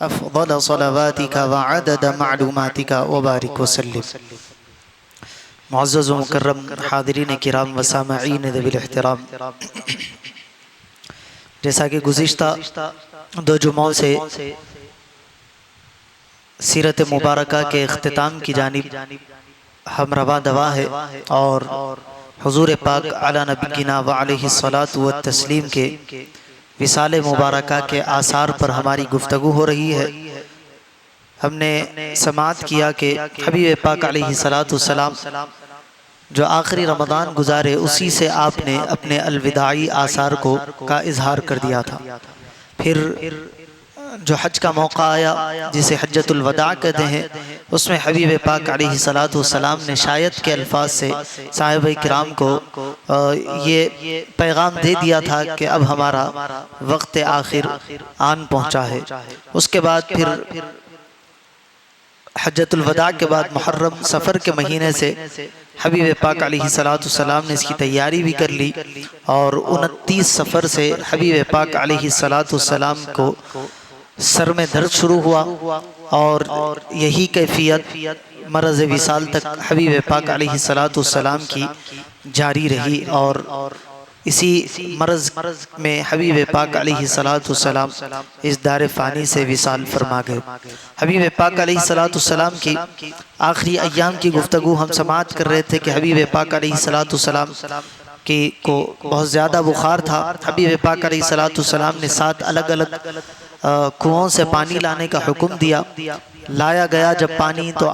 افضل صلواتک وعدد معلوماتک وبارک وسلم۔ معزز و مکرم حاضرین کرام و سامعین ذوی الاحترام، جیسا کہ گزشتہ دو جمعوں سے سیرت مبارکہ کے اختتام کی جانب ہم رواں دوا ہے اور حضور پاک علی نبینا و علیہ الصلاۃ والتسلیم کے وصال مبارکہ کے آثار پر ہماری گفتگو ہو رہی ہے۔ ہم نے سماعت کیا کہ حبیب پاک علیہ الصلاۃ والسلام جو آخری رمضان گزارے اسی سے آپ نے اپنے الوداعی آثار کا اظہار کر دیا تھا۔ پھر جو حج کا موقع آیا جسے حجۃ الوداع کہتے ہیں، اس میں حبیب پاک علیہ الصلاۃ والسلام نے شاید کے الفاظ سے صحابہ کرام کو یہ پیغام دے دیا تھا کہ اب ہمارا وقت آخر آن پہنچا ہے۔ اس کے بعد پھر حجۃ الوداع کے بعد محرم سفر کے مہینے سے حبیب پاک علیہ الصلاۃ والسلام نے اس کی تیاری بھی کر لی، اور 29 سفر سے حبیب پاک علیہ الصلاۃ والسلام کو سر میں درد شروع ہوا، اور یہی کیفیت مرض وصال تک حبیب پاک علیہ الصلاۃ والسلام کی جاری رہی، اور اسی مرض میں حبیب پاک علیہ الصلاۃ والسلام اس دار فانی سے وصال فرما گئے۔ حبیب پاک علیہ الصلاۃ والسلام کی آخری ایام کی گفتگو ہم سماعت کر رہے تھے کہ حبیب پاک علیہ الصلاۃ والسلام کو بہت زیادہ بخار تھا۔ حبیب پاک علیہ الصلاۃ والسلام نے 7 الگ الگ کنووں سے پانی لانے کا حکم دیا۔ لایا گیا جب پانی تو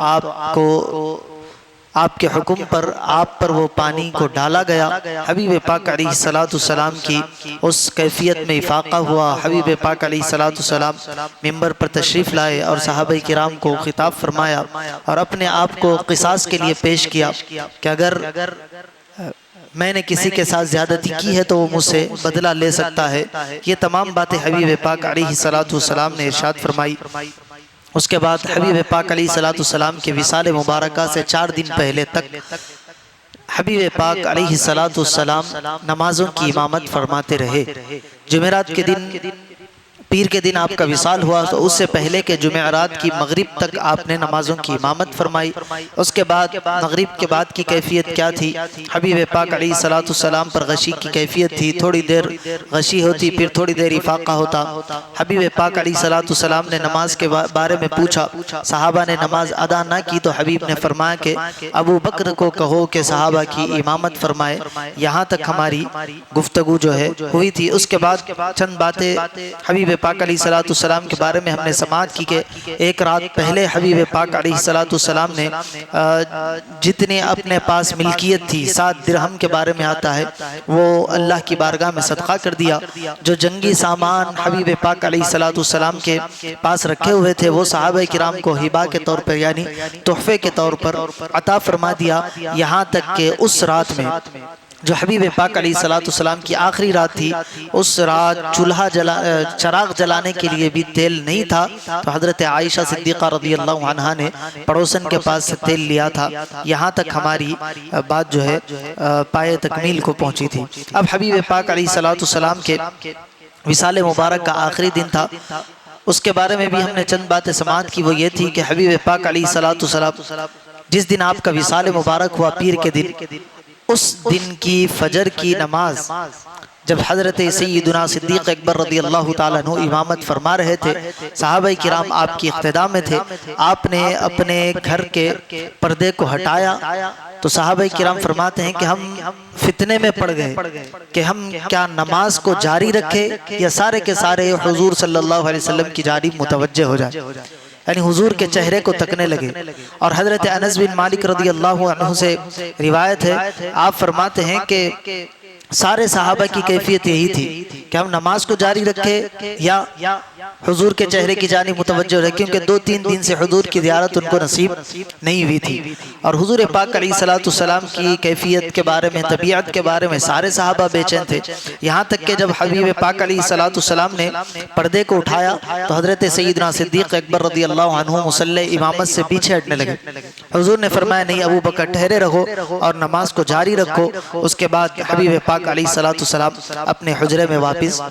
آپ کے حکم پر آپ پر وہ پانی کو ڈالا گیا۔ حبیب پاک علیہ الصلاۃ والسلام کی اس کیفیت میں افاقہ ہوا۔ حبیب پاک علیہ الصلاۃ والسلام ممبر پر تشریف لائے اور صحابہ کرام کو خطاب فرمایا اور اپنے آپ کو قصاص کے لیے پیش کیا کہ اگر میں نے کسی کے ساتھ زیادتی کی ہے تو وہ مجھ سے بدلہ لے سکتا ہے۔ یہ تمام باتیں حبیب پاک علیہ الصلاۃ والسلام نے ارشاد فرمائی۔ اس کے بعد حبیب پاک علیہ الصلاۃ والسلام کے وصال مبارکہ سے 4 دن پہلے تک حبیب پاک علیہ الصلاۃ والسلام نمازوں کی امامت فرماتے رہے۔ جمعرات کے دن، پیر کے دن آپ کا وصال ہوا تو اس سے پہلے کے جمعرات کی مغرب تک آپ نے نمازوں کی امامت فرمائی۔ اس کے بعد مغرب کے بعد کی کیفیت کیا تھی؟ حبیب پاک علیہ الصلاۃ والسلام پر غشی کی کیفیت تھی، تھوڑی دیر غشی ہوتی پھر تھوڑی دیر افاقہ ہوتا۔ حبیب پاک علیہ الصلاۃ والسلام نے نماز کے بارے میں پوچھا، صحابہ نے نماز ادا نہ کی تو حبیب نے فرمایا کہ ابو بکر کو کہو کہ صحابہ کی امامت فرمائے۔ یہاں تک ہماری گفتگو جو ہے ہوئی تھی۔ اس کے بعد چند باتیں حبیب پاک علیہ الصلاۃ والسلام کے بارے میں ہم نے سماعت کی کہ ایک رات پہلے حبیب پاک علیہ الصلاۃ والسلام نے جتنے اپنے پاس ملکیت تھی، 7 درہم کے بارے میں آتا ہے، وہ اللہ کی بارگاہ میں صدقہ کر دیا۔ جو جنگی سامان حبیب پاک علیہ الصلاۃ والسلام کے پاس رکھے ہوئے تھے وہ صحابہ کرام کو ہبہ کے طور پر یعنی تحفے کے طور پر عطا فرما دیا۔ یہاں تک کہ اس رات میں جو حبیب پاک علیہ الصلاۃ والسلام کی آخری رات تھی، اس رات چراغ جلانے کے لیے بھی تیل نہیں تھا، تو حضرت عائشہ صدیقہ رضی اللہ عنہا نے پڑوسن کے پاس سے تیل لیا تھا۔ یہاں تک ہماری بات جو ہے پائے تکمیل کو پہنچی تھی۔ اب حبیب پاک علیہ الصلاۃ والسلام کے وصال مبارک کا آخری دن تھا۔ اس کے بارے میں بھی ہم نے چند باتیں سماعت کی، وہ یہ تھی کہ حبیب پاک علیہ الصلاۃ والسلام جس دن آپ کا وصال مبارک ہوا پیر کے دن، اس دن کی فجر کی نماز جب حضرت سیدنا صدیق اکبر رضی اللہ تعالیٰ عنہ امامت فرما رہے تھے، صحابہ کرام آپ کی اقتداء میں تھے، آپ نے اپنے گھر کے پردے کو ہٹایا تو صحابہ کرام فرماتے ہیں کہ ہم فتنے میں پڑ گئے کہ ہم کیا نماز کو جاری رکھے یا سارے کے سارے حضور صلی اللہ علیہ وسلم کی جانب متوجہ ہو جائے، یعنی حضور کے چہرے کو تکنے لگے۔ اور حضرت انس بن مالک رضی اللہ عنہ سے روایت ہے، آپ فرماتے ہیں کہ سارے صحابہ کی کیفیت یہی تھی کہ ہم نماز کو جاری رکھے یا حضور کے چہرے کی جانب متوجہ رہے، کیونکہ 2-3 دن سے حضور کی زیارت ان کو نصیب نہیں ہوئی تھی۔ اور حضور پاک علیہ الصلاۃ والسلام کی کیفیت کے بارے میں، طبیعت کے بارے میں سارے صحابہ بے چین تھے، یہاں تک کہ جب حبیب پاک علیہ الصلاۃ والسلام نے پردے کو اٹھایا تو حضرت سیدنا صدیق اکبر رضی اللہ عنہ مصلی امامت سے پیچھے ہٹنے لگے۔ حضور نے فرمایا نہیں ابو بکر ٹھہرے رہو اور نماز کو جاری رکھو۔ اس کے بعد حبیب پاک علیہ الصلاۃ والسلام اپنے حجرے میں واپس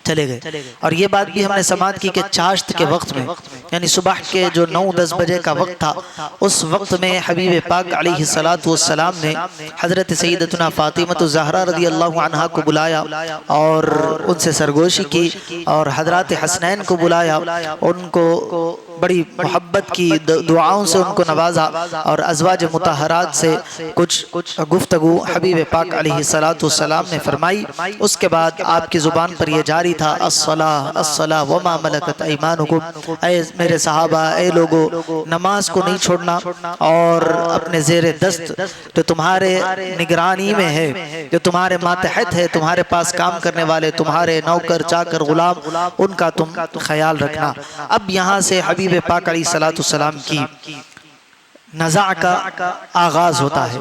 چلے گئے۔ اور یہ بات بھی ہم نے سماعت کی کہ چاشت کے وقت میں یعنی صبح کے جو 9-10 بجے کا وقت تھا، اس وقت میں حبیب پاک علیہ السلام نے حضرت سیدتنا فاطمہ الزہرا رضی اللہ عنہا کو بلایا اور ان سے سرگوشی کی، اور حضرات حسنین کو بلایا، ان کو بڑی محبت کی دعاؤں سے ان کو نوازا، اور ازواج مطہرات سے کچھ گفتگو حبیب پاک علیہ السلام نے فرمائی۔ اس کے بعد آپ کی زبان پر یہ جاری تھا الصلاۃ الصلاۃ وما ملکت ایمانکم، اے میرے صحابہ، اے لوگو، نماز کو نہیں چھوڑنا، اور اپنے زیر دست جو تمہارے نگرانی میں ہے، جو تمہارے ماتحت ہے، تمہارے پاس کام کرنے والے، تمہارے نوکر چاکر غلام، ان کا تم خیال رکھنا۔ اب یہاں سے حبیب پاک علیہ السلام کی نزع کا آغاز ہوتا ہے،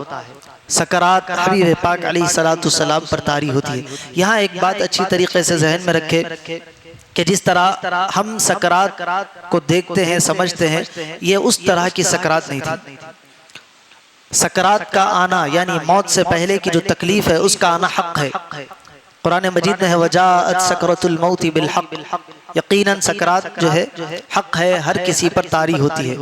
سکرات حبیب پاک علیہ السلام پر طاری ہوتی ہے۔ یہاں ایک بات اچھی طریقے سے ذہن میں رکھے کہ جس طرح ہم سکرات کو دیکھتے ہیں، سمجھتے ہیں، یہ اس طرح کی سکرات نہیں تھی۔ سکرات کا آنا یعنی موت سے پہلے کی جو تکلیف ہے، اس کا آنا حق ہے۔ قرآن مجید میں ہے وَجَاءَتْ سَكْرَةُ الْمَوْتِ بِالْحَقِّ، یقیناً سکرات جو ہے حق ہے، ہر کسی پر طاری ہوتی ہے۔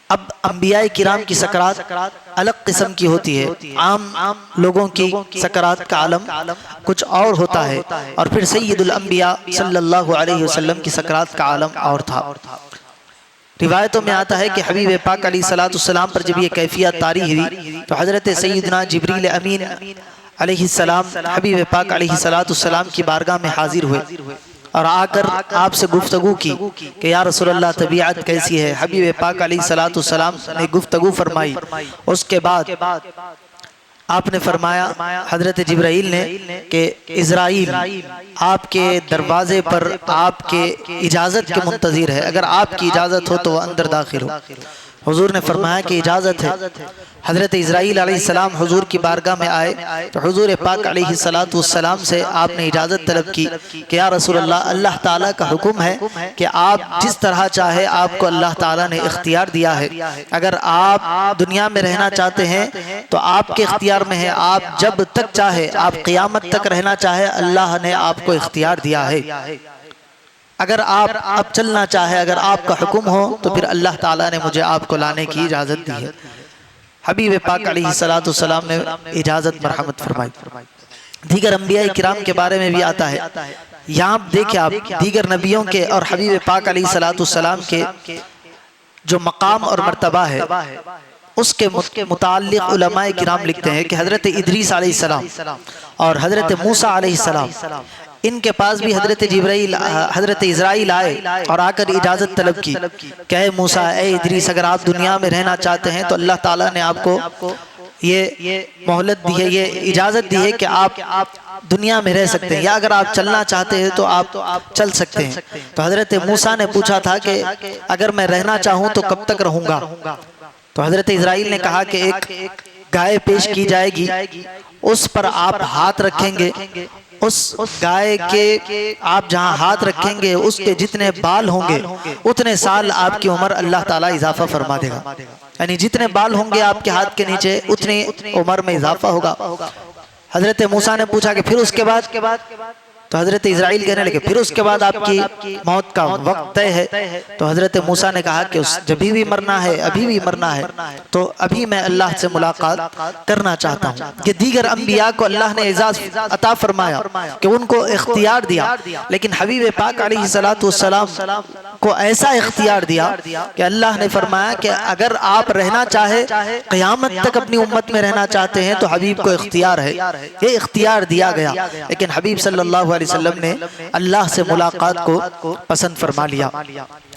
اب انبیاء کرام کی سکرات الگ قسم کی ہوتی ہے، عام لوگوں کی سکرات کا عالم کچھ اور ہوتا ہے، اور پھر سید الانبیاء صلی اللہ علیہ وسلم کی سکرات کا عالم اور تھا۔ روایتوں میں آتا ہے کہ حبیب پاک علیہ السلام پر جب یہ کیفیت طاری ہوئی تو حضرت سیدنا جبریل امین علیہ السلام حبیب پاک علیہ السلام کی بارگاہ میں حاضر ہوئے، اور آ کر آپ سے گفتگو کی کہ یا رسول اللہ طبیعت کیسی ہے؟ حبیب پاک علیہ السلام نے گفتگو فرمائی۔ اس کے بعد آپ نے فرمایا حضرت جبرائیل نے کہ اسرائیل آپ کے دروازے پر آپ کے اجازت کے منتظر ہے، اگر آپ کی اجازت ہو تو وہ اندر داخل ہو۔ حضور نے فرمایا کہ اجازت ہے۔ حضرت اسرائیل علیہ السلام حضور کی بارگاہ میں آئے تو حضور پاک علیہ السلام سے آپ نے اجازت طلب کی کہ یا رسول اللہ، اللہ تعالیٰ کا حکم ہے کہ آپ جس طرح چاہے آپ کو اللہ تعالیٰ نے اختیار دیا ہے، اگر آپ دنیا میں رہنا چاہتے ہیں تو آپ کے اختیار میں ہے، آپ جب تک چاہے، آپ قیامت تک رہنا چاہے، اللہ نے آپ کو اختیار دیا ہے۔ اگر آپ اب چلنا چاہے، اگر آپ کا حکم ہو تو پھر اللہ تعالیٰ نے مجھے آپ کو لانے کی اجازت دی ہے۔ حبیب پاک علیہ السلام نے اجازت مرحمت فرمائی۔ دیگر انبیاء کرام کے بارے میں بھی آتا ہے، یہاں دیکھیں آپ دیگر نبیوں کے اور حبیب پاک علیہ السلام کے جو مقام اور مرتبہ ہے، اس کے متعلق علماء کرام لکھتے ہیں کہ حضرت ادریس علیہ السلام اور حضرت موسیٰ علیہ السلام، ان کے پاس بھی حضرت اسرائیل آئے اور آ کر اجازت طلب کی کہ اے موسیٰ، اے ادریس، اگر آپ دنیا میں رہنا چاہتے ہیں تو اللہ تعالیٰ نے آپ کو یہ مہلت دی ہے، یہ اجازت دی ہے کہ آپ دنیا میں رہ سکتے ہیں، یا اگر آپ چلنا چاہتے ہیں تو آپ چل سکتے ہیں۔ تو حضرت موسیٰ نے پوچھا تھا کہ اگر میں رہنا چاہوں تو کب تک رہوں گا؟ تو حضرت اسرائیل نے کہا کہ ایک گائے پیش کی جائے گی، اس پر آپ ہاتھ رکھیں گے، اس گائے کے آپ جہاں ہاتھ رکھیں گے اس کے جتنے بال ہوں گے اتنے سال آپ کی عمر اللہ تعالیٰ اضافہ فرما دے گا، یعنی جتنے بال ہوں گے آپ کے ہاتھ کے نیچے اتنی عمر میں اضافہ ہوگا۔ حضرت موسیٰ نے پوچھا کہ پھر اس کے بعد؟ تو حضرت اسرائیل کہنے لگے پھر اس کے بعد آپ کی موت کا وقت طے ہے۔ تو حضرت موسیٰ نے کہا کہ جبھی بھی مرنا ہے، ابھی بھی مرنا ہے، تو ابھی میں اللہ سے ملاقات کرنا چاہتا ہوں۔ کہ دیگر انبیاء کو اللہ نے اعزاز عطا فرمایا کہ ان کو اختیار دیا، لیکن حبیب پاک علیہ السلام کو ایسا اختیار دیا کہ اللہ نے فرمایا کہ اگر آپ رہنا چاہے، قیامت تک اپنی امت میں رہنا چاہتے ہیں تو حبیب کو اختیار ہے، یہ اختیار دیا گیا۔ لیکن حبیب صلی اللہ علیہ وسلم نے اللہ سے ملاقات کو پسند فرما لیا۔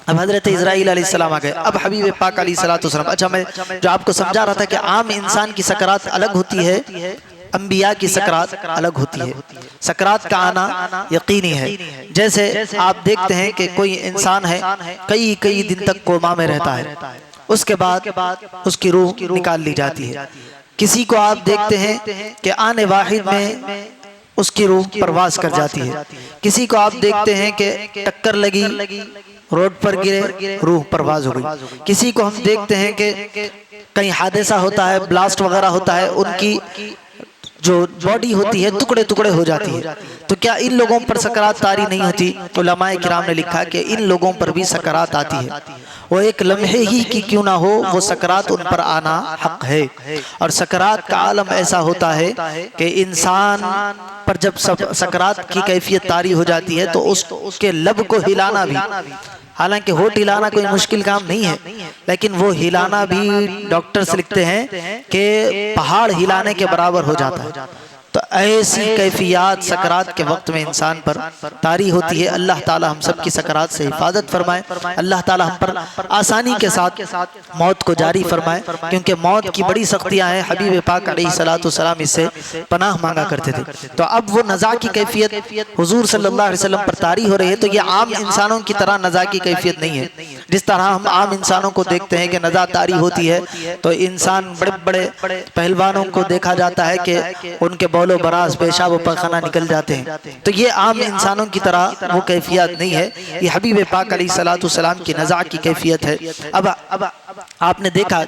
اب حضرت اسرائیل علیہ السلام آگئے، اب حبیب پاک علیہ السلام، اچھا میں جو آپ کو سمجھا رہا تھا کہ عام انسان کی سکرات الگ ہوتی ہے، انبیاء کی سکرات الگ ہوتی ہے۔ سکرات کا آنا یقینی ہے، جیسے آپ دیکھتے ہیں کہ کوئی انسان ہے کئی دن تک کوما میں رہتا ہے، اس کے بعد اس کی روح نکال لی جاتی ہے۔ کسی کو آپ دیکھتے ہیں کہ آنے واحد میں اس کی روح پرواز کر جاتی ہے، کسی کو آپ دیکھتے ہیں کہ ٹکر لگی، روڈ پر گرے، روح پرواز ہو گئی، کسی کو ہم دیکھتے ہیں کہ کہیں حادثہ ہوتا ہے، بلاسٹ وغیرہ ہوتا ہے، ان کی جو باڈی ہوتی ہے ٹکڑے ٹکڑے ہو جاتی ہے، تو کیا ان لوگوں پر سکرات طاری نہیں ہوتی؟ علماء کرام نے لکھا کہ ان لوگوں پر بھی سکرات آتی ہے، وہ ایک لمحے ہی کی کیوں نہ ہو، وہ سکرات ان پر آنا حق ہے۔ اور سکرات کا عالم ایسا ہوتا ہے کہ انسان پر جب سکرات کی کیفیت طاری ہو جاتی ہے تو اس کے لب کو ہلانا بھی، حالانکہ ہونٹ ہلانا کوئی مشکل کام نہیں ہے، لیکن وہ ہلانا بھی ڈاکٹرز لکھتے ہیں کہ پہاڑ ہلانے کے برابر ہو جاتا ہے۔ تو ایسی کیفیات سکرات کے وقت میں انسان پر طاری ہوتی ہے۔ اللہ تعالی ہم سب کی سکرات سے حفاظت فرمائے، اللہ تعالی ہم پر آسانی کے ساتھ موت کو جاری فرمائے، کیونکہ موت کی بڑی سختیاں ہیں۔ حبیب پاک علیہ السلام اس سے پناہ مانگا کرتے تھے۔ تو اب وہ نزا کی کیفیت حضور صلی اللہ علیہ وسلم پر طاری ہو رہی ہے، تو یہ عام انسانوں کی طرح نزا کی کیفیت نہیں ہے۔ جس طرح ہم عام انسانوں کو دیکھتے ہیں کہ نزا طاری ہوتی ہے، تو انسان بڑے بڑے پہلوانوں کو دیکھا جاتا ہے کہ ان کے بول و براز پیشاب و پخانہ نکل جاتے ہیں، تو یہ عام انسانوں کی طرح وہ کیفیت نہیں ہے، یہ حبیب پاک علیہ السلام کی نزع کی کیفیت ہے۔ اب آپ نے دیکھا،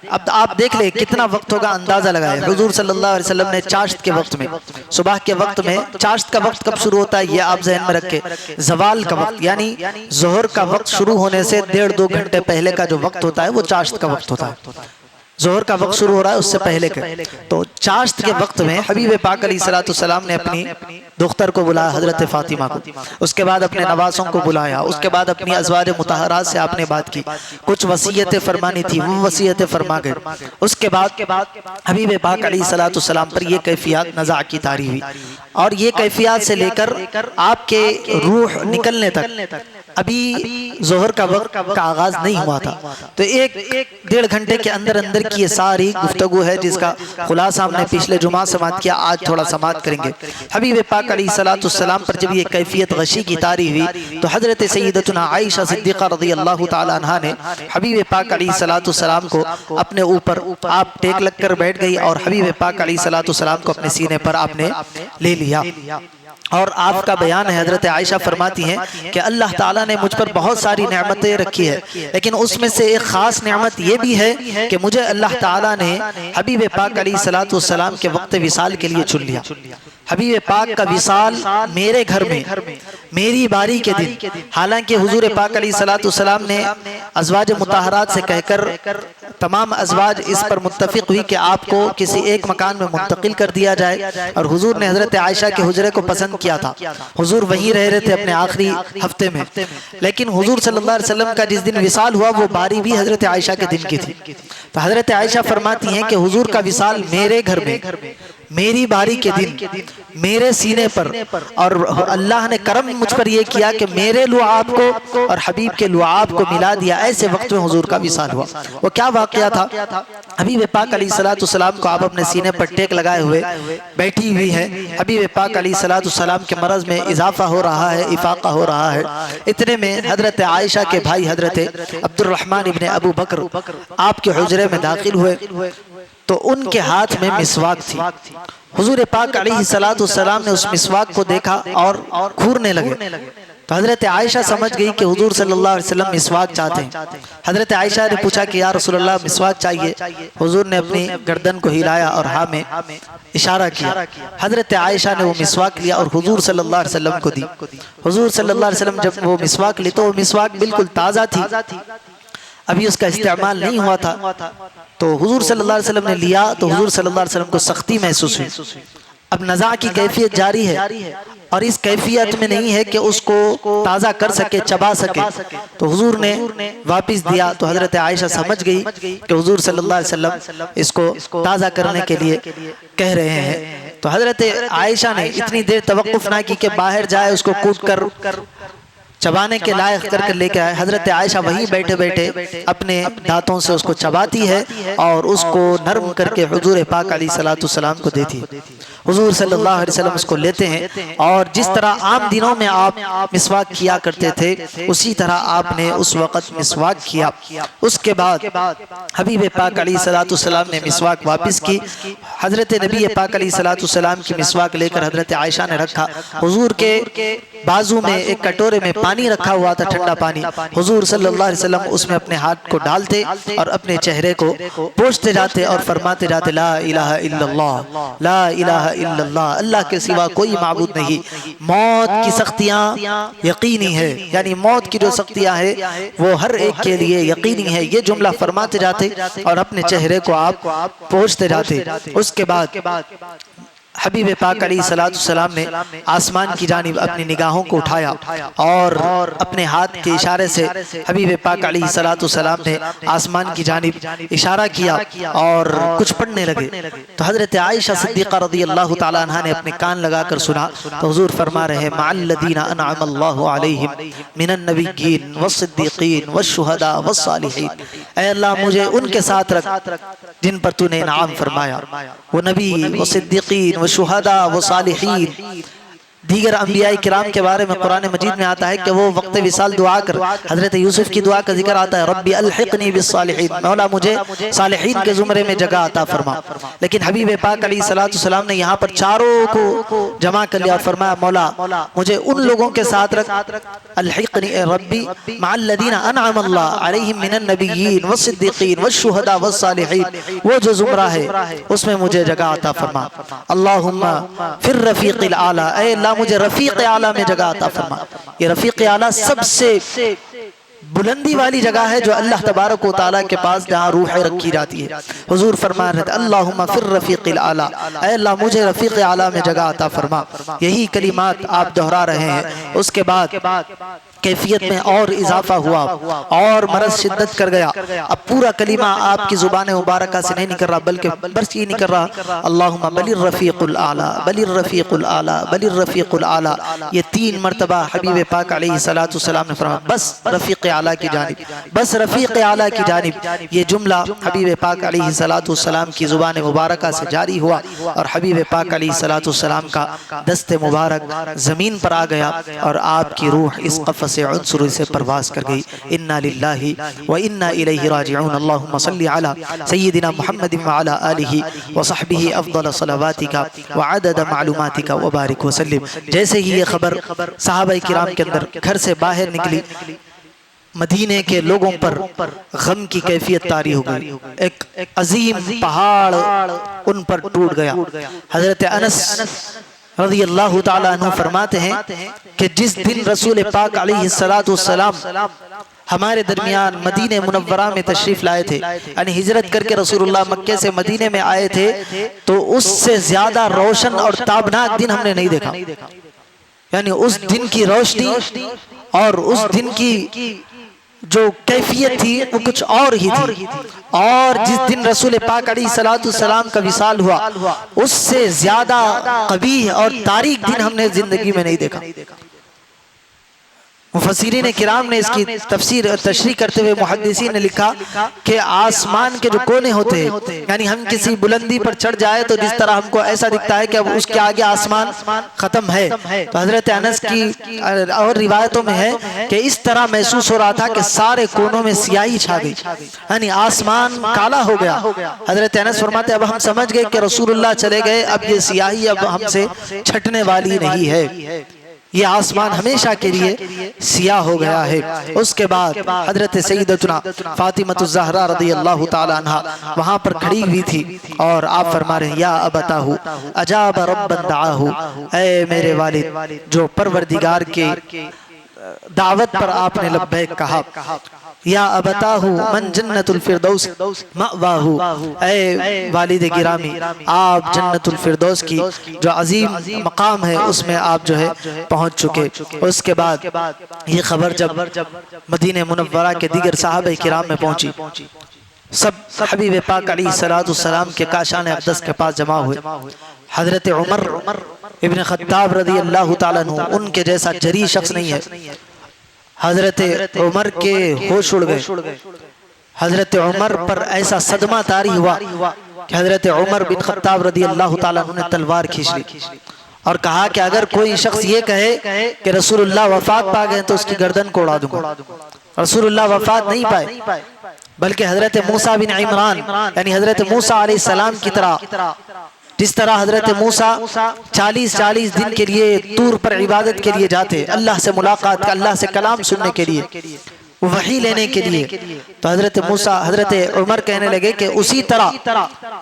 اب آپ دیکھ لیں کتنا وقت ہوگا، اندازہ لگائے۔ حضور صلی اللہ علیہ وسلم نے چاشت کے وقت میں، صبح کے وقت میں، چاشت کا وقت کب شروع ہوتا ہے یہ آپ ذہن میں رکھیں، زوال کا وقت، یعنی ظہر کا وقت شروع ہونے سے 1.5-2 گھنٹے پہلے کا جو وقت ہوتا ہے وہ چاشت کا وقت ہوتا ہے۔ ظہر کا وقت شروع ہو رہا ہے اس سے پہلے کے، تو چاشت کے وقت میں حبیب پاک علیہ السلام نے اپنی دختر کو بلایا، حضرت فاطمہ کو، اس کے بعد اپنے نواسوں کو بلایا، اس کے بعد اپنی ازواج مطہرات سے آپ نے بات کی، کچھ وصیتیں فرمانی تھی وہ وصیتیں فرما گئے۔ اس کے بعد حبیب پاک علیہ السلام پر یہ کیفیات نزع کی طاری ہوئی، اور یہ کیفیات سے لے کر آپ کے روح نکلنے تک ابھی ظہر کا وقت کا آغاز نہیں ہوا تھا۔ تو 1-1.5 گھنٹے کے اندر اندر کی یہ ساری گفتگو ہے جس کا خلاصہ ہم نے پچھلے جمعہ سماعت کیا، آج تھوڑا سماعت کریں گے۔ حبیب پاک علیہ السلام پر جب یہ کیفیت غشی کی طاری ہوئی تو حضرت سیدتنا عائشہ صدیقہ رضی اللہ تعالی عنہا نے حبیب پاک علیہ السلام کو اپنے اوپر آپ ٹیک لگ کر بیٹھ گئی، اور حبیب پاک علیہ السلام کو اپنے سینے پر آپ نے لے لیا۔ اور آپ کا بیان ہے، حضرت عائشہ فرماتی ہیں کہ اللہ تعالیٰ نے مجھ پر بہت ساری نعمتیں رکھی ہے، لیکن اس میں سے ایک خاص نعمت یہ بھی ہے کہ مجھے اللہ تعالیٰ نے حبیب پاک علیہ السلام کے وقت وصال کے لیے چن لیا۔ حبیب پاک کا وصال میرے گھر میں میری باری کے دن، حالانکہ حضور پاک علیہ السلام نے ازواج مطہرات سے کہہ کر تمام ازواج اس پر متفق ہوئی کہ آپ کو کسی ایک مکان میں منتقل کر دیا جائے، اور حضور نے حضرت عائشہ کے حجرے کو پسند کیا تھا، حضور وہیں رہ رہے تھے اپنے آخری ہفتے میں، لیکن حضور صلی اللہ علیہ وسلم کا جس دن وصال ہوا وہ باری بھی حضرت عائشہ کے دن کی تھی۔ تو حضرت عائشہ فرماتی ہیں کہ حضور کا وصال میرے گھر میں میری باری کے دن میرے سینے پر، اور اللہ نے کرم مجھ پر یہ کیا کہ میرے لعاب کو اور حبیب کے لعاب کو ملا دیا، ایسے وقت میں حضور کا وصال ہوا۔ وہ کیا واقعہ تھا؟ حبیب پاک علیہ السلام کو آپ اپنے سینے پر ٹیک لگائے ہوئے بیٹھی ہوئی ہیں، حبیب پاک علیہ السلام کے مرض میں اضافہ ہو رہا ہے، افاقہ ہو رہا ہے۔ اتنے میں حضرت عائشہ کے بھائی حضرت عبد الرحمن ابن ابو بکر آپ کے حجرے میں داخل ہوئے، تو ان کے ہاتھ میں مسواک تھی۔ حضور پاک علیہ السلام نے اس مسواک کو دیکھا اور گھورنے لگے، تو حضرت عائشہ سمجھ گئی کہ حضور صلی اللہ علیہ وسلم مسواک چاہتے ہیں۔ حضرت عائشہ نے پوچھا کہ یا رسول اللہ مسواک چاہیے؟ حضور نے اپنی گردن کو ہلایا اور ہاں میں اشارہ کیا، حضرت عائشہ نے وہ مسواک لیا اور حضور صلی اللہ علیہ وسلم کو دی۔ حضور صلی اللہ علیہ وسلم جب وہ مسواک لی تو وہ مسواک بالکل تازہ تھی، ابھی اس کا استعمال نہیں ہوا تھا، تو حضور صلی اللہ علیہ وسلم نے لیا تو حضور صلی اللہ علیہ وسلم کو سختی محسوس ہوئی۔ اب نزع کی کیفیت جاری ہے، اور اس کیفیت میں نہیں ہے کہ اس کو تازہ کر سکے، چبا سکے، تو حضور نے واپس دیا، تو حضرت عائشہ سمجھ گئی کہ حضور صلی اللہ علیہ وسلم اس کو تازہ کرنے کے لیے کہہ رہے ہیں۔ تو حضرت عائشہ نے اتنی دیر توقف نہ کی کہ باہر جائے اس کو کوٹ کر چبانے کے لائق کر کے لے کے آئے۔ حضرت عائشہ وہیں بیٹھے بیٹھے اپنے دانتوں سے اس کو چباتی ہے اور اس کو نرم کر کے حضور پاک علیہ السلام کو دیتی ہے۔ حضور صلی اللہ علیہ وسلم اس کو لیتے ہیں، اور جس طرح عام دنوں میں آپ مسواک کیا کرتے تھے اسی طرح آپ نے اس وقت مسواک کیا۔ اس کے بعد حبیب پاک علیہ السلام نے مسواک واپس کی، حضرت نبی پاک علیہ السلام کی مسواک لے کر حضرت عائشہ نے رکھا، حضور کے بازو میں ایک کٹورے میں پانی رکھا ہوا تھا، ٹھنڈا پانی، حضور صلی اللہ علیہ وسلم اس میں اپنے ہاتھ کو ڈالتے اور اپنے چہرے کو پوچھتے جاتے اور فرماتے جاتے لا الہ الا اللہ، لا الہ الا اللہ، اللہ کے سوا کوئی معبود نہیں۔ موت کی سختیاں یقینی ہے، یعنی موت کی جو سختیاں ہیں وہ ہر ایک کے لیے یقینی ہے، یہ جملہ فرماتے جاتے اور اپنے چہرے کو آپ پوچھتے جاتے۔ اس کے بعد حبیب پاک علیہ السلام نے آسمان کی جانب اپنی نگاہوں کو اٹھایا اور اپنے ہاتھ کے اشارے سے حبیب پاک علیہ السلام نے آسمان کی جانب اشارہ کیا اور کچھ پڑھنے لگے۔ تو حضرت عائشہ صدیقہ رضی اللہ تعالیٰ عنہ نے اپنے کان لگا کر سنا تو حضور فرما رہے مع الذین انعم اللہ علیہم من النبیین والصدیقین والشہداء والصالحین، اے اللہ مجھے ان کے ساتھ رکھ جن پر تو نے انعام فرمایا، وہ نبی، وہ صدیقین، وہ شہداء، وہ صالحین۔ دیگر انبیاء کرام کے بارے میں قرآن مجید میں آتا ہے کہ وہ وقت وصال دعا کر، حضرت یوسف کی دعا کا ذکر آتا ہے ربی الحقنی بالصالحین، مولا مجھے صالحین کے زمرے میں جگہ عطا فرما۔ لیکن حبیب پاک علیہ السلام نے یہاں پر چاروں کو جمع کر لیا اور فرمایا مولا مجھے ان لوگوں کے ساتھ رکھ، الحقنی اے ربی مع الذین انعم اللہ علیہم من النبیین والصدیقین والشہداء والصالحین، وہ جو زمرہ ہے اس میں مجھے جگہ عطا فرما۔ اللہم فی الرفیق الاعلی، اے اللہ مجھے رفیق اعلیٰ میں جگہ عطا فرما۔ یہ رفیق اعلیٰ سب سے بلندی والی جگہ ہے جو اللہ تبارک و تعالیٰ کے پاس جہاں روح رکھی جاتی ہے۔ حضور فرما رہے تھے اللہم فی الرفیق الاعلی، اے اللہ مجھے رفیق اعلیٰ میں جگہ عطا فرما۔ یہی کلمات آپ دہرا رہے ہیں۔ اس کے بعد کیفیت میں اور اضافہ ہوا اور مرض شدت کر گیا۔ اب پورا کلمہ آپ کی زبان مبارکہ سے نہیں نکل رہا بلکہ بس یہ نکل رہا اللہم بل الرفیق الاعلی، بل الرفیق الاعلی، بل الرفیق الاعلی۔ یہ 3 مرتبہ حبیب پاک علیہ السلام نے فرمایا بس رفیق اعلیٰ کی جانب، بس رفیق اعلیٰ کی جانب۔ یہ جملہ حبیب پاک علیہ السلام کی زبان مبارکہ سے جاری ہوا اور حبیب پاک علیہ السلام کا دست مبارک زمین پر آ گیا اور آپ کی روح اس قفس عنصر سے پرواز کر گئی۔ انا للہ و انا الیہ راجعون۔ اللہم صلی علی سیدنا محمد وعلی آلہ وصحبہ افضل صلواتک وعدد معلوماتک وبارک وسلم۔ جیسے ہی یہ خبر صحابہ کرام کے اندر گھر سے باہر نکلی، مدینے کے لوگوں پر غم کی کیفیت طاری ہو گئی، ایک عظیم پہاڑ ان پر ٹوٹ گیا۔ حضرت انس رضی اللہ تعالیٰ عنہ فرماتے ہیں کہ جس دن رسول پاک علیہ السلام ہمارے درمیان مدینہ منورہ میں تشریف لائے تھے، یعنی ہجرت کر کے رسول اللہ مکے سے مدینے میں آئے تھے، تو اس سے زیادہ روشن اور تابناک دن ہم نے نہیں دیکھا۔ یعنی اس دن کی روشنی اور اس دن کی جو کیفیت تھی وہ کچھ اور ہی تھی، اور جس دن رسول پاک علیہ السلام کا وصال ہوا اس سے زیادہ قبیح اور تاریک دن ہم نے زندگی میں نہیں دیکھا۔ مفسرین کرام نے اس کی تشریح کرتے ہوئے محدثین نے لکھا کہ آسمان کے جو کونے ہوتے ہیں، یعنی ہم کسی بلندی پر چڑھ جائے تو جس طرح ہم کو ایسا دکھتا ہے کہ اب اس کے آگے آسمان ختم ہے، تو حضرت انس کی اور روایتوں میں ہے کہ اس طرح محسوس ہو رہا تھا کہ سارے کونوں میں سیاہی چھا گئی، یعنی آسمان کالا ہو گیا۔ حضرت انس فرماتے اب ہم سمجھ گئے کہ رسول اللہ چلے گئے، اب یہ سیاہی اب ہم سے چھٹنے والی نہیں ہے، یہ آسمان ہمیشہ کے لیے سیاہ ہو گیا ہے۔ اس کے بعد حضرت سیدتنا فاطمۃ الزہرا رضی اللہ تعالی عنہ وہاں پر کھڑی ہوئی تھی اور آپ فرما رہے ہیں یا ابتاہ اجاب ربا دعاہ، اے میرے والد جو پروردگار کے دعوت پر آپ نے لبیک کہا، یا ابتاہ من جنت الفردوس مأواہ، اے والد گرامی آپ جنت الفردوس کی جو عظیم مقام ہے اس میں آپ جو ہے پہنچ چکے۔ اس کے بعد یہ خبر جب مدینہ منورہ کے دیگر صحابہ کرام میں پہنچی، سب حبیب پاک علیہ السلام کے کاشان اقدس کے پاس جمع ہوئے۔ حضرت عمر ابن خطاب رضی اللہ تعالیٰ عنہ ان کے جیسا جری شخص نہیں ہے، حضرت عمر کے ہوش اڑ گئے۔ حضرت عمر پر ایسا صدمہ طاری ہوا کہ حضرت عمر بن خطاب رضی اللہ تعالیٰ عنہ نے تلوار کھینچ لی اور کہا کہ اگر کوئی شخص یہ کہے کہ رسول اللہ وفات پا گئے تو اس کی گردن کو اڑا دوں گا۔ رسول اللہ وفات نہیں پائے بلکہ حضرت موسیٰ بن عمران یعنی حضرت موسیٰ علیہ السلام کی طرح جس طرح حضرت موسیٰ 40 دن کے لیے طور پر عبادت کے لیے جاتے، اللہ سے ملاقات کا، اللہ سے کلام سننے کے لیے، وحی لینے کے لیے، تو حضرت عمر کہنے لگے کہ اسی طرح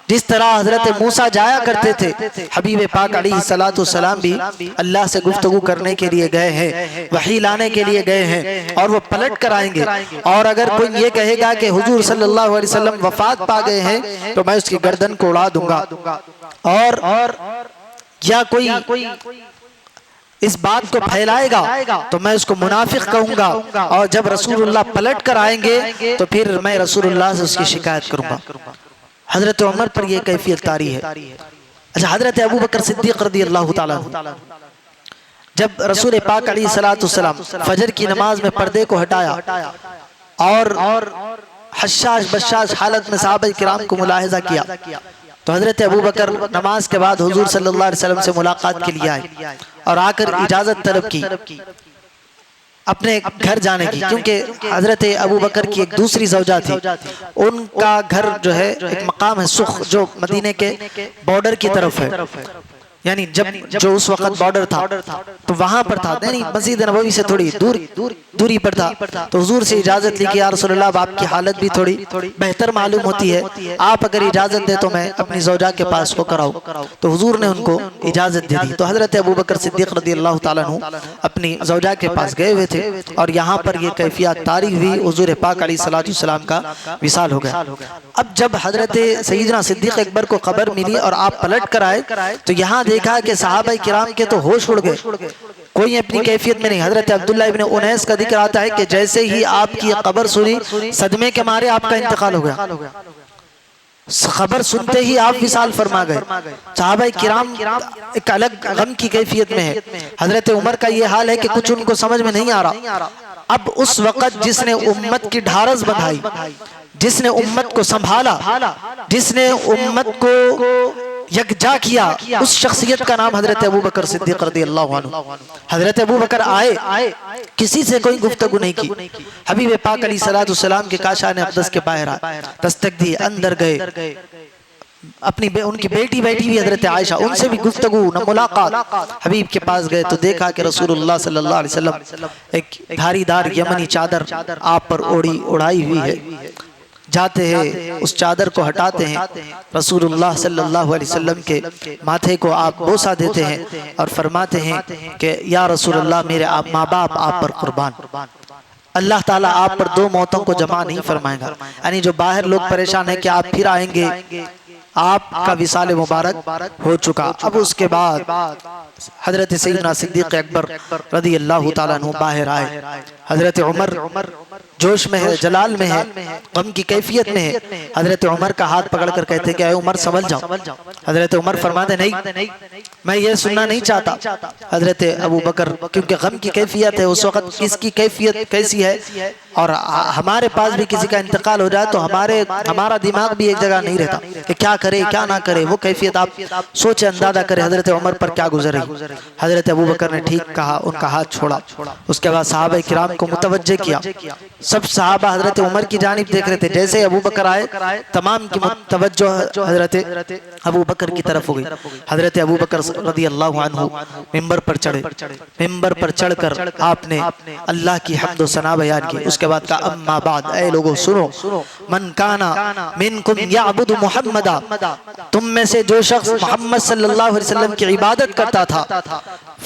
جس طرح حضرت موسیٰ جایا کرتے تھے، حبیب پاک علیہ السلام بھی اللہ سے گفتگو کرنے کے لیے گئے ہیں، وحی لانے کے لیے گئے ہیں، اور وہ پلٹ کر آئیں گے۔ اور اگر کوئی یہ کہے گا کہ حضور صلی اللہ علیہ وسلم وفات پا گئے ہیں تو میں اس کی گردن کو اڑا دوں گا، اور یا کوئی اس بات کو پھیلائے گا تو میں اس کو منافق کہوں گا، اور جب رسول اللہ پلٹ کر آئیں گے تو پھر میں رسول اللہ سے اس کی شکایت کروں گا۔ حضرت عمر پر یہ کیفیت طاری ہے۔ اچھا، حضرت ابو بکر صدیق رضی اللہ تعالیٰ عنہ جب رسول پاک علیہ السلام فجر کی نماز میں پردے کو ہٹایا اور حشاش بشاش حالت میں صحابہ کرام کو ملاحظہ کیا، تو حضرت ابو بکر نماز کے بعد حضور صلی اللہ علیہ وسلم سے ملاقات کے لیے آئے اور آ کر اجازت طلب کی اپنے گھر جانے کی، کیونکہ حضرت ابو بکر کی ایک دوسری زوجہ تھی، ان کا گھر جو ہے ایک مقام ہے سخ، جو مدینے کے بارڈر کی طرف ہے، یعنی جو اس وقت بارڈر تھا تو وہاں پر تھا، یعنی مسجد نبوی سے تھوڑی دوری پر تھا۔ تو حضور سے اجازت لی کہ یا رسول اللہ، اب آپ کی حالت بھی تھوڑی بہتر معلوم ہوتی ہے، آپ اگر اجازت دے تو میں اپنی زوجہ کے پاس ہو کر آؤں۔ تو حضور نے ان کو اجازت دے دی، تو حضرت ابو بکر صدیق رضی اللہ تعالیٰ عنہ اپنی زوجہ کے پاس گئے ہوئے تھے، اور یہاں پر یہ کیفیت طاری ہوئی، حضور پاک علیہ السلام کا وصال ہو گیا۔ اب جب حضرت سیدنا صدیق اکبر کو خبر ملی اور آپ پلٹ کر آئے تو یہاں دیکھا کہ صحابہ کرام کے تو ہوش اڑ گئے، کوئی اپنی کیفیت میں نہیں۔ حضرت عبداللہ ابن انیس کا ذکر آتا ہے کہ جیسے ہی آپ کی خبر سنی، صدمے کے مارے آپ کا انتقال ہو گیا، خبر سنتے ہی آپ وصال فرما گئے۔ صحابہ کرام ایک الگ غم کی کیفیت میں ہے۔ حضرت عمر کا یہ حال ہے کہ کچھ ان کو سمجھ میں نہیں آ رہا۔ اب اس وقت جس نے امت کی ڈھارس بندھائی، جس نے امت کو سنبھالا، جس نے امت کو یکجا کیا، اس شخصیت کا نام حضرت ابو بکر صدیق رضی اللہ عنہ۔ حضرت ابو بکر آئے، کسی سے کوئی گفتگو نہیں کی، حبیب پاک علیہ السلام کے کاشان اقدس کے باہر آئے، دستک دی، اندر گئے، ان کی بیٹی بیٹی بھی حضرت عائشہ، ان سے بھی گفتگو نہ ملاقات۔ حبیب کے پاس گئے تو دیکھا کہ رسول اللہ صلی اللہ علیہ وسلم ایک دھاری دار یمنی چادر آپ پر اڑائی ہوئی ہے، جاتے ہیں اس چادر کو ہٹاتے ہیں، رسول اللہ صلی اللہ علیہ وسلم کے ماتھے کو آپ بوسہ دیتے ہیں اور فرماتے ہیں کہ یا رسول اللہ، میرے ماں باپ آپ پر قربان، اللہ تعالیٰ آپ پر 2 موتوں کو جمع نہیں فرمائے گا۔ یعنی جو باہر لوگ پریشان ہیں کہ آپ پھر آئیں گے، آپ کا وصال مبارک ہو چکا۔ اب اس کے بعد حضرت سیدنا صدیق اکبر رضی اللہ تعالیٰ عنہ باہر آئے، حضرت عمر جوش میں ہے، جلال میں ہے، غم کی کیفیت میں ہے۔ حضرت عمر کا ہاتھ پکڑ کر کہتے ہیں کہ اے عمر سنبھل جاؤ۔ حضرت عمر فرماتے نہیں، میں یہ سننا نہیں چاہتا۔ حضرت ابو بکر کیونکہ غم کی کیفیت ہے، اس وقت کس کی کیفیت کیسی ہے، اور ہمارے پاس بھی کسی کا انتقال ہو جائے تو ہمارا دماغ بھی ایک جگہ نہیں رہتا کہ کیا کرے کیا نہ کرے، وہ کیفیت آپ سوچے اندازہ کرے حضرت عمر پر کیا گزر رہی۔ حضرت ابو بکر نے ٹھیک کہا، ان کا ہاتھ چھوڑا، اس کے بعد صحابہ کرام کو متوجہ کیا، سب صحابہ حضرت عمر کی جانب دیکھ رہے تھے، جیسے ابو بکر آئے تمام کی توجہ حضرت ابو بکر کی طرف ہو گئی۔ حضرت ابو بکر رضی اللہ عنہ ممبر پر چڑھے، ممبر پر چڑھ کر آپ نے اللہ کی حمد و ثنا بیان کی۔ اس کے بعد کہا اما بعد، اے لوگو سنو، من کانا منکم یعبد محمدا، تم میں سے جو شخص محمد صلی اللہ علیہ وسلم کی عبادت کرتا تھا،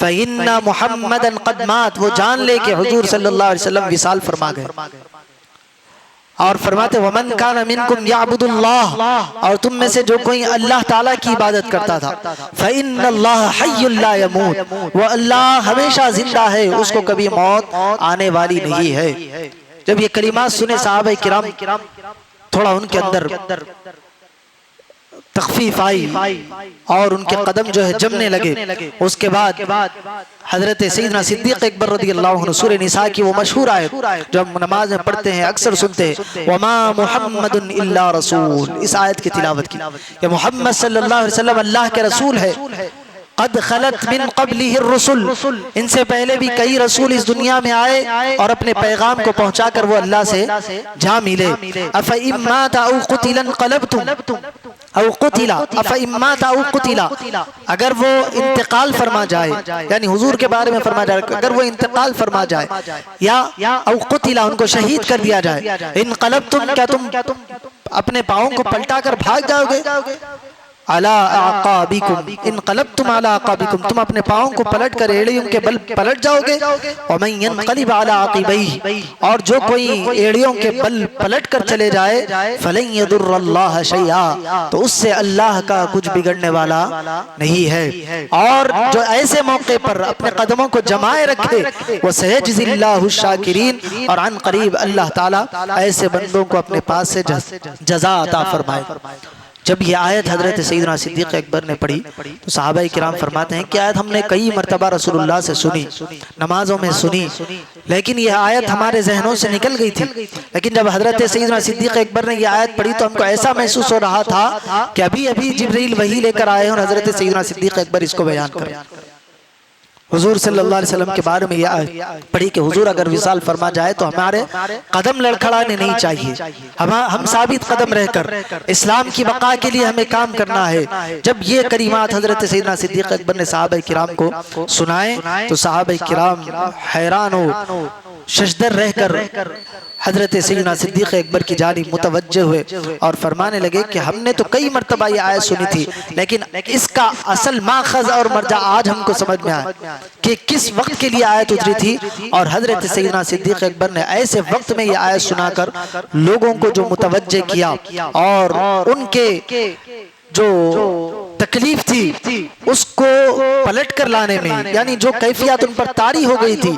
فإن محمدا قد مات، وہ جان لے کہ حضور صلی اللہ علیہ وسلم وصال فرما گئے۔ اور فرماتے ومن کان منکم یعبد اللہ، اور تم میں سے جو کوئی اللہ تعالیٰ کی عبادت کرتا تھا، فإن اللہ حی لا یموت، وہ اللہ ہمیشہ زندہ ہے، اس کو کبھی موت آنے والی نہیں ہے۔ جب یہ کلمات سنے صحابہ کرام تھوڑا ان کے اندر تخفیف آئی اور ان کے قدم جو ہے جمنے لگے۔ اس کے بعد حضرت سیدنا صدیق اکبر رضی اللہ عنہ سورہ نساء کی وہ مشہور آیت جو ہم نماز میں پڑھتے ہیں، اکثر سنتے ہیں، وما محمد الا رسول، اس آیت کی تلاوت کی کہ محمد صلی اللہ علیہ وسلم اللہ کے رسول ہے، قد خلت من قبلہ الرسل، ان سے پہلے بھی کئی رسول اس دنیا میں آئے اور اپنے پیغام کو پہنچا کر وہ اللہ سے جا ملے۔ افإن مات او قتل انقلبتم، او قتلا افإن مات او قتلا، اگر وہ انتقال فرما جائے، یعنی حضور کے بارے میں فرما جائے اگر وہ انتقال فرما جائے، یا او قتلا ان کو شہید کر دیا جائے، انقلبتم کیا تم اپنے پاؤں کو پلٹا کر بھاگ جاؤ گے، علی اعقابکم انقلبتم علی اعقابکم تم اپنے پاؤں کو پلٹ کر ایڑیوں کے بل پلٹ جاؤ گے، ومن ينقلب علی عقبیہ اور جو کوئی ایڑیوں کے بل پلٹ کر چلے جائے، فلن یضر اللہ شیئا تو اس سے اللہ کا کچھ بگڑنے والا نہیں ہے، اور جو ایسے موقع پر اپنے قدموں کو جمائے رکھے، وسيجزي اللہ الشاکرین اور عن قریب اللہ تعالیٰ ایسے بندوں کو اپنے پاس سے جزا عطا فرمائے۔ جب یہ آیت حضرت سیدنا صدیق اکبر نے پڑھی تو صحابہ کرام فرماتے ہیں کہ آیت ہم نے کئی مرتبہ رسول اللہ سے سنی، نمازوں میں سنی، لیکن یہ آیت ہمارے ذہنوں سے نکل گئی تھی، لیکن جب حضرت سیدنا صدیق اکبر نے یہ آیت پڑھی تو ہم کو ایسا محسوس ہو رہا تھا کہ ابھی ابھی جبریل وحی لے کر آئے ہیں اور حضرت سیدنا صدیق اکبر اس کو بیان کریں۔ حضور صلی اللہ علیہ وسلم کے بارے میں یہ آیت پڑھی کہ حضور اگر وصال فرما جائے تو ہمارے قدم لڑکھڑانے نہیں چاہیے، ہم ثابت قدم رہ کر اسلام کی بقا کے لیے ہمیں کام کرنا ہے۔ جب یہ کلمات حضرت سیدنا صدیق اکبر نے صحابہ کرام کو سنائے تو صحابہ کرام حیران و ششدر رہ کر حضرت سیدنا صدیق اکبر کی جانب متوجہ ہوئے اور فرمانے لگے کہ ہم نے تو کئی مرتبہ یہ آیت سنی تھی، لیکن اس کا اصل ماخذ اور مرجع آج ہم کو سمجھ میں آیا کہ کس وقت کے لیے آیت اتری تھی، اور حضرت سیدنا صدیق اکبر نے ایسے وقت میں یہ آیت سنا کر لوگوں کو جو متوجہ کیا اور ان کے جو تکلیف تھی اس کو پلٹ کر لانے میں، یعنی جو کیفیات ان پر طاری ہو گئی تھی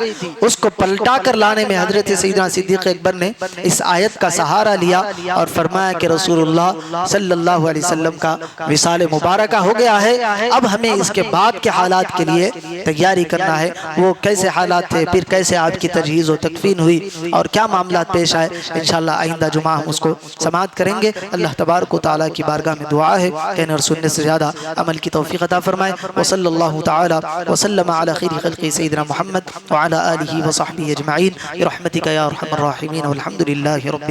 اس کو پلٹا کر لانے میں حضرت سیدنا صدیق اکبر نے اس آیت کا سہارا لیا اور فرمایا کہ رسول اللہ صلی اللہ علیہ وسلم کا وصال مبارکہ ہو گیا ہے، اب ہمیں اس کے بعد کے حالات کے لیے تیاری کرنا ہے۔ وہ کیسے حالات تھے، پھر کیسے آپ کی تجہیز و تکفین ہوئی اور کیا معاملات پیش آئے، انشاءاللہ آئندہ جمعہ ہم اس کو سماعت کریں گے۔ اللہ تبارک و تعالیٰ کی بارگاہ میں دعا ہے کہنے اور سننے سے زیادہ عمل کی توفیق عطا فرمائے۔ وصلی اللہ تعالی وسلم علی خیر خلق سیدنا محمد وعلی آلہ وصحبہ اجمعین برحمتک یا ارحم الراحمین والحمد للہ رب